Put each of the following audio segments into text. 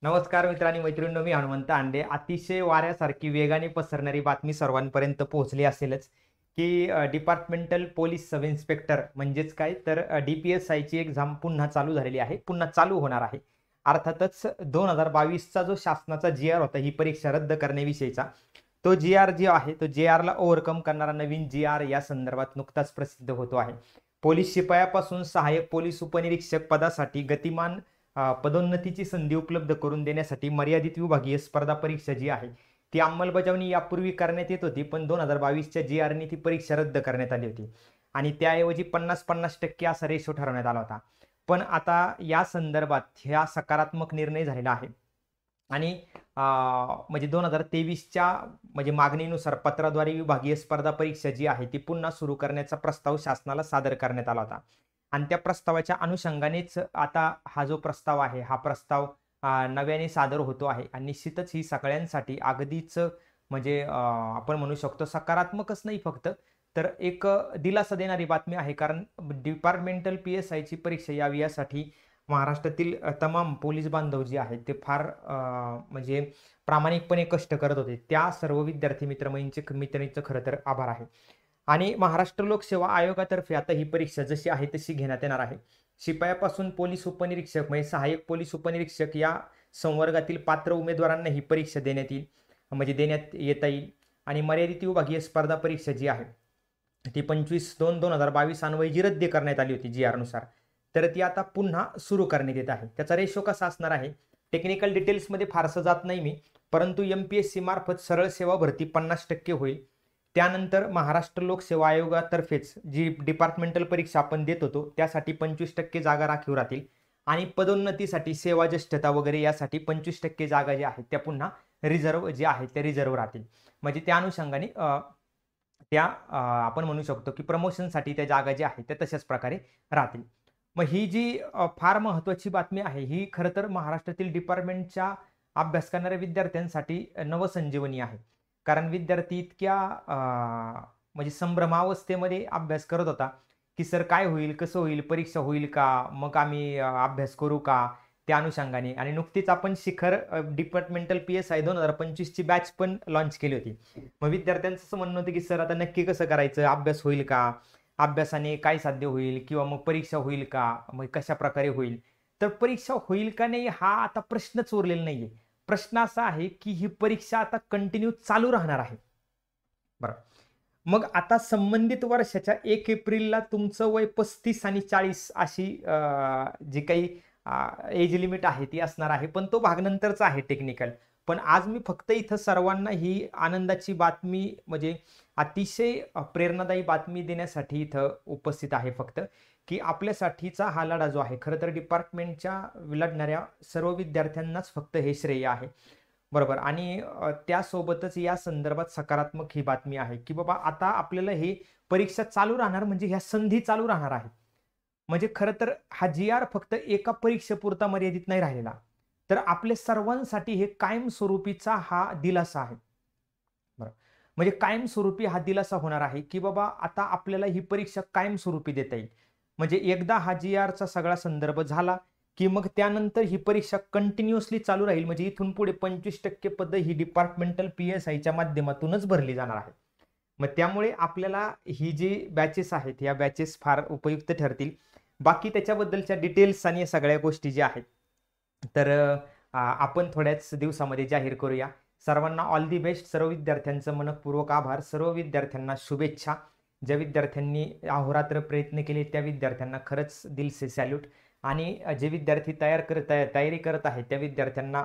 नमस्कार मित्रांनी मैत्रिणींनो, मी हनुमंत आंडे. अतिशय वाऱ्यासारखी वेगाने पसरणारी बातमी सर्वांपर्यंत पोहोचली असेलच, की डिपार्टमेंटल पोलीस सब इन्स्पेक्टर म्हणजेच काय तर DPSIची एक्झाम पुन्हा चालू झालेली आहे. पुन्हा चालू होणार आहे. अर्थातच 2022चा जो शासनाचा जी-आर होता ही परीक्षा रद्द करण्याविषयीचा, तो जी-आर जो आहे तो जी-आरला ओव्हरकम करणारा नवीन जी-आर या संदर्भात नुकताच प्रसिद्ध होतो आहे. पोलीस शिपायापासून सहाय्यक पोलीस उपनिरीक्षक पदासाठी गतिमान पदोन्नतीची संधी उपलब्ध करून देण्यासाठी मर्यादित विभागीय स्पर्धा परीक्षा जी आहे ती अंमलबजावणी यापूर्वी करण्यात येत होती, पण 2022च्या जी-आरने ती परीक्षा रद्द करण्यात आली होती आणि त्याऐवजी 50-50% असा रेशो ठरवण्यात आला होता. पण आता या संदर्भात ह्या सकारात्मक निर्णय झालेला आहे आणि म्हणजे 2023च्या म्हणजे मागणीनुसार पत्राद्वारे विभागीय स्पर्धा परीक्षा जी आहे ती पुन्हा सुरू करण्याचा प्रस्ताव शासनाला सादर करण्यात आला होता. आणि त्या प्रस्तावाच्या अनुषंगानेच आता हा जो प्रस्ताव आहे, हा प्रस्ताव नव्याने सादर होतो आहे आणि निश्चितच ही सगळ्यांसाठी अगदीच म्हणजे आपण म्हणू शकतो सकारात्मकच नाही फक्त, तर एक दिलासा देणारी बातमी आहे. कारण डिपार्टमेंटल PSIची परीक्षा यावी यासाठी महाराष्ट्रातील तमाम पोलीस बांधव जे आहेत ते फार म्हणजे प्रामाणिकपणे कष्ट करत होते. त्या सर्व विद्यार्थी मित्रांचे खरं तर आभार आहे. आणि महाराष्ट्र लोकसेवा आयोगातर्फे आता ही परीक्षा जशी आहे तशी घेण्यात येणार आहे. शिपायापासून पोलीस उपनिरीक्षक म्हणजे सहाय्यक पोलीस उपनिरीक्षक या संवर्गातील पात्र उमेदवारांना ही परीक्षा देण्यात येईल, म्हणजे देण्यात येता येईल. आणि मर्यादित विभागीय स्पर्धा परीक्षा जी आहे ती 25/2/2022 अन्वये जी रद्द करण्यात आली होती जी-आर नुसार, तर ती आता पुन्हा सुरू करण्यात येत आहे. त्याचा रेशो कसा असणार आहे, टेक्निकल डिटेल्समध्ये फारसं जात नाही मी, परंतु MPSC मार्फत सरळ सेवा भरती 50% होईल. त्यानंतर महाराष्ट्र लोकसेवा आयोगातर्फेच जी डिपार्टमेंटल परीक्षा आपण देत होतो त्यासाठी 25% जागा राखीव राहतील आणि पदोन्नतीसाठी सेवा ज्येष्ठता वगैरे यासाठी 25% जागा ज्या आहेत त्या पुन्हा रिझर्व्ह जे आहेत त्या रिझर्व्ह राहतील. म्हणजे त्या अनुषंगाने आपण म्हणू शकतो की प्रमोशनसाठी त्या जागा ज्या आहेत त्या तशाच प्रकारे राहतील. मग ही जी फार महत्त्वाची बातमी आहे ही खरं तर महाराष्ट्रातील डिपार्टमेंटच्या अभ्यास करणाऱ्या विद्यार्थ्यांसाठी नवसंजीवनी आहे. कारण विद्यार्थी इतक्या म्हणजे संभ्रमावस्थेमध्ये अभ्यास करत होता, की सर काय होईल, कसं होईल, परीक्षा होईल का? मग आम्ही अभ्यास करू का? त्या अनुषंगाने आणि नुकतीच आपण शिखर डिपार्टमेंटल PSI 2025ची बॅच पण लॉन्च केली होती. मग विद्यार्थ्यांचं असं म्हणणं होतं, की सर आता नक्की कसं करायचं? अभ्यास होईल का? अभ्यासाने काय साध्य होईल? किंवा मग परीक्षा होईल का? मग कशाप्रकारे होईल? तर परीक्षा होईल का नाही हा आता प्रश्नच उरलेला नाहीये. प्रश्न असा आहे, की ही परीक्षा आता कंटिन्यू चालू राहणार आहे. बरं. मग आता संबंधित वर्षाच्या 1 एप्रिलला तुमचं वय 35 आणि 40 अशी जी काही एज लिमिट आहे ती असणार आहे. पण तो भाग नंतरचा आहे टेक्निकल. पण आज मी फक्त इथं सर्वांना ही आनंदाची बातमी म्हणजे अतिशय प्रेरणादायी बातमी देण्यासाठी इथं उपस्थित आहे फक्त, की आपल्यासाठीचा हा लढा जो आहे खरं तर डिपार्टमेंटच्या लढणाऱ्या सर्व विद्यार्थ्यांनाच फक्त हे श्रेय आहे. बरोबर आणि त्यासोबतच या संदर्भात सकारात्मक ही बातमी आहे, की बाबा आता आपल्याला ही परीक्षा चालू राहणार म्हणजे ह्या संधी चालू राहणार आहेत. म्हणजे खरं तर हा जी-आर फक्त एका परीक्षेपुरता मर्यादित नाही राहिलेला. तर आपल्या सर्वांसाठी हे कायमस्वरूपीचा हा दिलासा आहे. बरं. म्हणजे कायमस्वरूपी हा दिलासा होणार आहे, की बाबा आता आपल्याला ही परीक्षा कायमस्वरूपी देता येईल. म्हणजे एकदा हा जी-आरचा सगळा संदर्भ झाला, की मग त्यानंतर ही परीक्षा कंटिन्युअसली चालू राहील. म्हणजे इथून पुढे 25% पदं ही डिपार्टमेंटल PSIच्या माध्यमातूनच भरली जाणार आहेत. मग त्यामुळे आपल्याला ही जी बॅचेस आहेत, या बॅचेस फार उपयुक्त ठरतील. बाकी त्याच्याबद्दलच्या डिटेल्स आणि या सगळ्या गोष्टी ज्या आहेत, तर आपण थोड्याच दिवसामध्ये जाहीर करूया. सर्वांना ऑल दी बेस्ट. सर्व विद्यार्थ्यांचं मनःपूर्वक आभार. सर्व विद्यार्थ्यांना शुभेच्छा. ज्या विद्यार्थ्यांनी अहोरात्र प्रयत्न केले त्या विद्यार्थ्यांना खरंच दिल से सॅल्यूट आणि जे विद्यार्थी तयारी करत आहेत त्या विद्यार्थ्यांना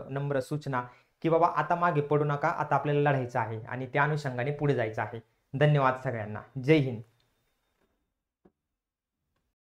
नम्र सूचना, की बाबा आता मागे पडू नका. आता आपल्याला लढायचं आहे आणि त्या अनुषंगाने पुढे जायचं आहे. धन्यवाद सगळ्यांना. जय हिंद.